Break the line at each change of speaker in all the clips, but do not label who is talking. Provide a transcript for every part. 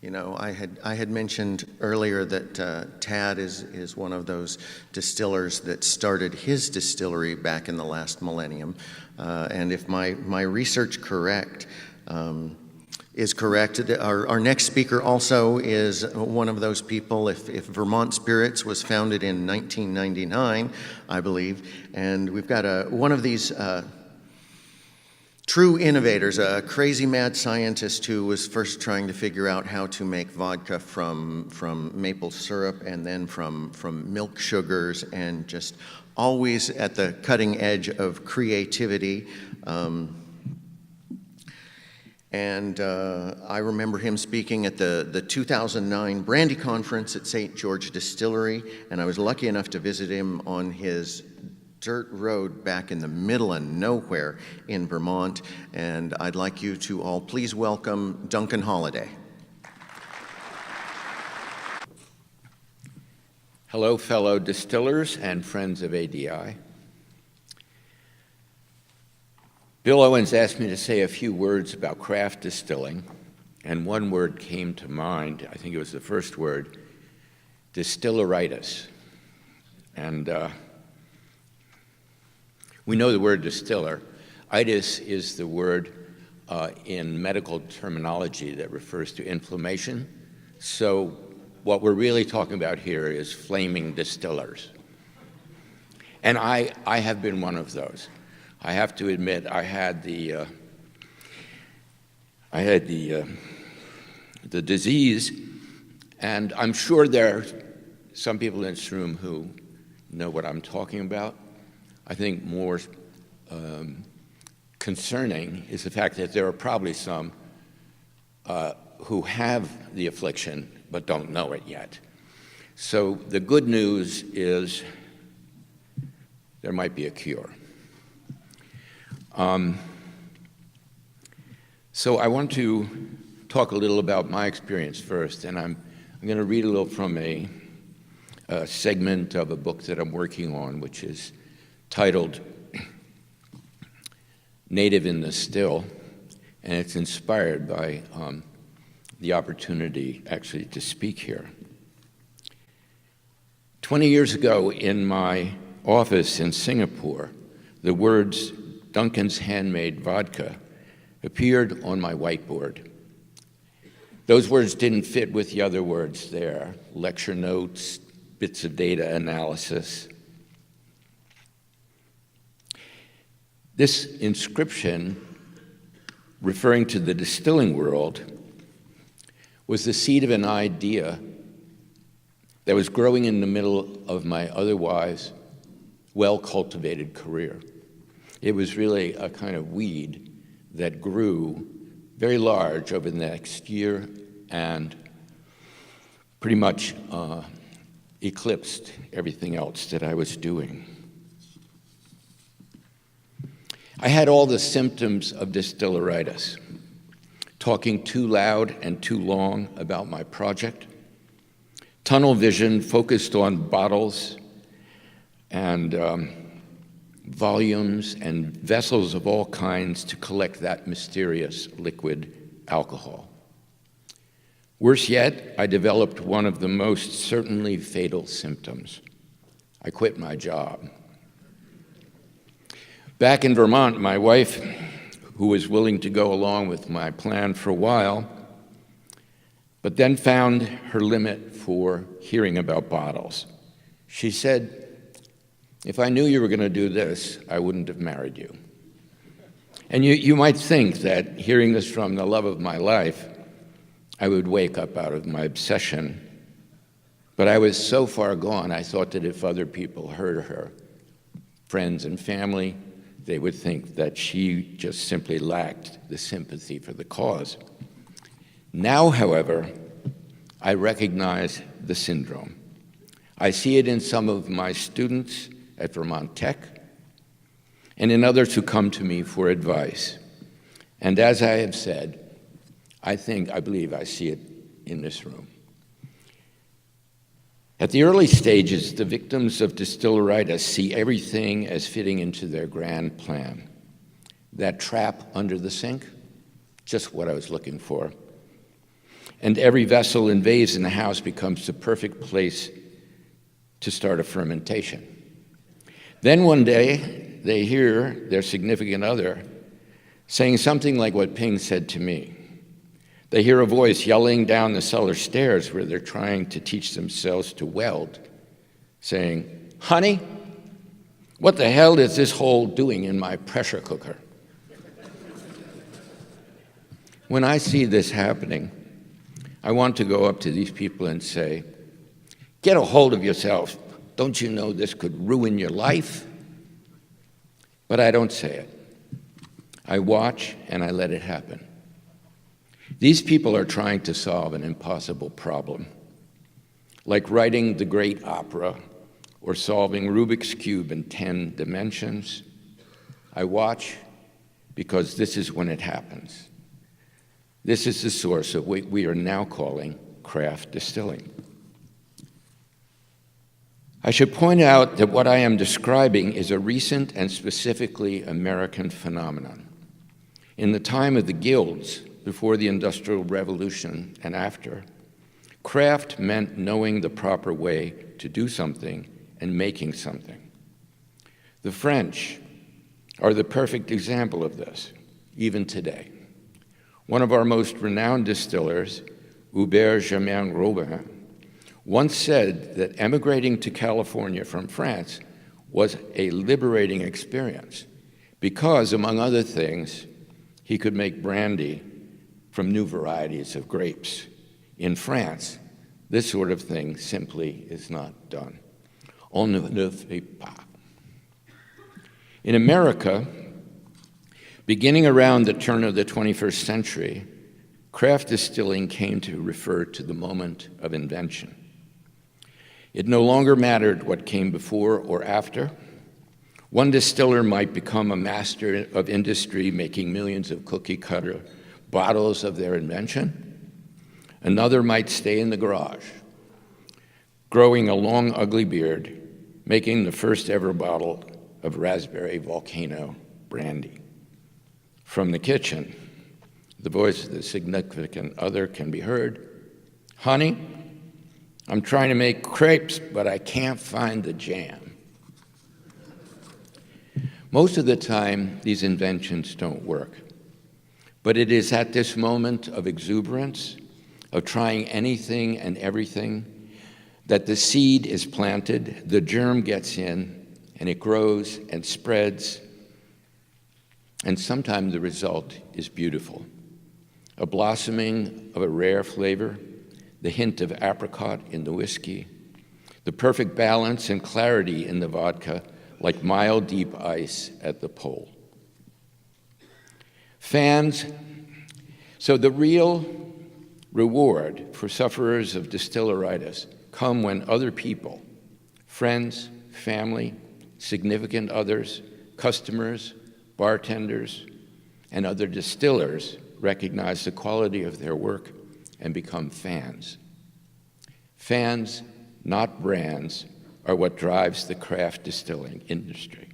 You know, I had mentioned earlier that Tad is one of those distillers that started his distillery back in the last millennium. And if my research is correct, our next speaker also is one of those people. If Vermont Spirits was founded in 1999, I believe, and we've got one of these true innovators, a crazy mad scientist who was first trying to figure out how to make vodka from maple syrup and then from milk sugars, and just always at the cutting edge of creativity. I remember him speaking at the 2009 Brandy Conference at St. George Distillery, and I was lucky enough to visit him on his dirt road back in the middle of nowhere in Vermont. And I'd like you to all please welcome Duncan Holiday.
Hello, fellow distillers and friends of ADI. Bill Owens asked me to say a few words about craft distilling, and one word came to mind. I think it was the first word: Distilleritis. And we know the word distiller. Itis is the word in medical terminology that refers to inflammation. So what we're really talking about here is flaming distillers. And I have been one of those. I have to admit, I had the disease, and I'm sure there are some people in this room who know what I'm talking about. I think more concerning is the fact that there are probably some who have the affliction but don't know it yet. So the good news is there might be a cure. So I want to talk a little about my experience first, and I'm going to read a little from a segment of a book that I'm working on, which is titled Native in the Still, and it's inspired by the opportunity actually to speak here. 20 years ago in my office in Singapore, the words Duncan's Handmade Vodka appeared on my whiteboard. Those words didn't fit with the other words there: lecture notes, bits of data analysis. This inscription, referring to the distilling world, was the seed of an idea that was growing in the middle of my otherwise well-cultivated career. It was really a kind of weed that grew very large over the next year and pretty much eclipsed everything else that I was doing. I had all the symptoms of distilleritis: talking too loud and too long about my project, tunnel vision focused on bottles and volumes and vessels of all kinds to collect that mysterious liquid alcohol. Worse yet, I developed one of the most certainly fatal symptoms. I quit my job. Back in Vermont, my wife, who was willing to go along with my plan for a while, but then found her limit for hearing about bottles. She said, "If I knew you were going to do this, I wouldn't have married you." And you might think that hearing this from the love of my life, I would wake up out of my obsession. But I was so far gone, I thought that if other people heard her, friends and family, they would think that she just simply lacked the sympathy for the cause. Now, however, I recognize the syndrome. I see it in some of my students at Vermont Tech and in others who come to me for advice. And as I have said, I believe I see it in this room. At the early stages, the victims of distilleritis see everything as fitting into their grand plan. That trap under the sink, just what I was looking for. and every vessel and vase in the house becomes the perfect place to start a fermentation. Then one day, they hear their significant other saying something like what Ping said to me. They hear a voice yelling down the cellar stairs where they're trying to teach themselves to weld, saying, "Honey, what the hell is this hole doing in my pressure cooker?" When I see this happening, I want to go up to these people and say, "Get a hold of yourself. Don't you know this could ruin your life?" But I don't say it. I watch and I let it happen. These people are trying to solve an impossible problem, like writing the great opera or solving Rubik's Cube in 10 dimensions. I watch because this is when it happens. This is the source of what we are now calling craft distilling. I should point out that what I am describing is a recent and specifically American phenomenon. In the time of the guilds, before the Industrial Revolution and after, craft meant knowing the proper way to do something and making something. The French are the perfect example of this, even today. One of our most renowned distillers, Hubert Germain Robin, once said that emigrating to California from France was a liberating experience because, among other things, he could make brandy from new varieties of grapes. In France, this sort of thing simply is not done. On ne le fait pas. In America, beginning around the turn of the 21st century, craft distilling came to refer to the moment of invention. It no longer mattered what came before or after. One distiller might become a master of industry, making millions of cookie-cutter bottles of their invention. Another might stay in the garage, growing a long, ugly beard, making the first ever bottle of raspberry volcano brandy. From the kitchen, the voice of the significant other can be heard. "Honey, I'm trying to make crepes, but I can't find the jam." Most of the time, these inventions don't work. But it is at this moment of exuberance, of trying anything and everything, that the seed is planted, the germ gets in, and it grows and spreads. And sometimes the result is beautiful. A blossoming of a rare flavor, the hint of apricot in the whiskey, the perfect balance and clarity in the vodka, like mile deep ice at the pole. Fans, so the real reward for sufferers of distilleritis come when other people, friends, family, significant others, customers, bartenders, and other distillers recognize the quality of their work and become fans. Fans, not brands, are what drives the craft distilling industry.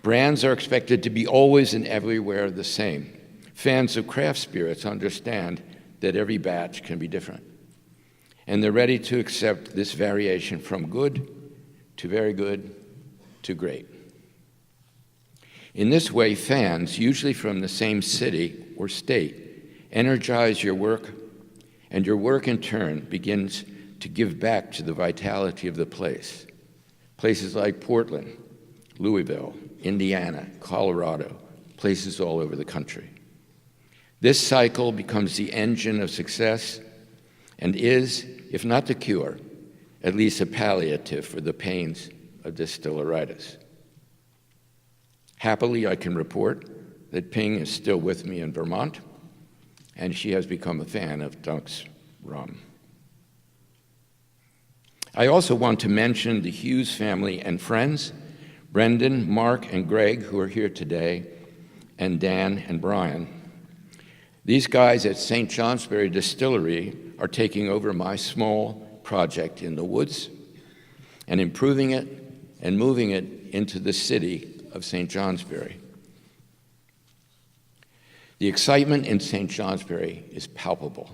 Brands are expected to be always and everywhere the same. Fans of craft spirits understand that every batch can be different, and they're ready to accept this variation from good to very good to great. In this way, fans, usually from the same city or state, energize your work, and your work in turn begins to give back to the vitality of the place. Places like Portland, Louisville, Indiana, Colorado, places all over the country. This cycle becomes the engine of success and is, if not the cure, at least a palliative for the pains of distilleritis. Happily, I can report that Ping is still with me in Vermont, and she has become a fan of Dunc's rum. I also want to mention the Hughes family and friends, Brendan, Mark, and Greg, who are here today, and Dan and Brian. These guys at St. Johnsbury Distillery are taking over my small project in the woods and improving it and moving it into the city of St. Johnsbury. The excitement in St. Johnsbury is palpable.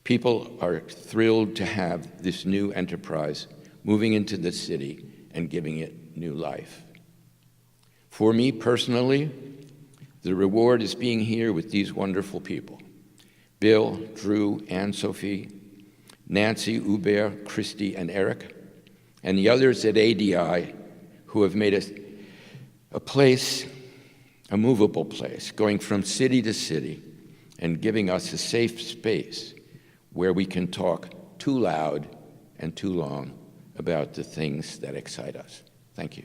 People are thrilled to have this new enterprise moving into the city and giving it new life. For me personally, the reward is being here with these wonderful people: Bill, Drew, Anne-Sophie, Nancy, Hubert, Christy, and Eric, and the others at ADI who have made us a place, a movable place, going from city to city and giving us a safe space where we can talk too loud and too long about the things that excite us. Thank you.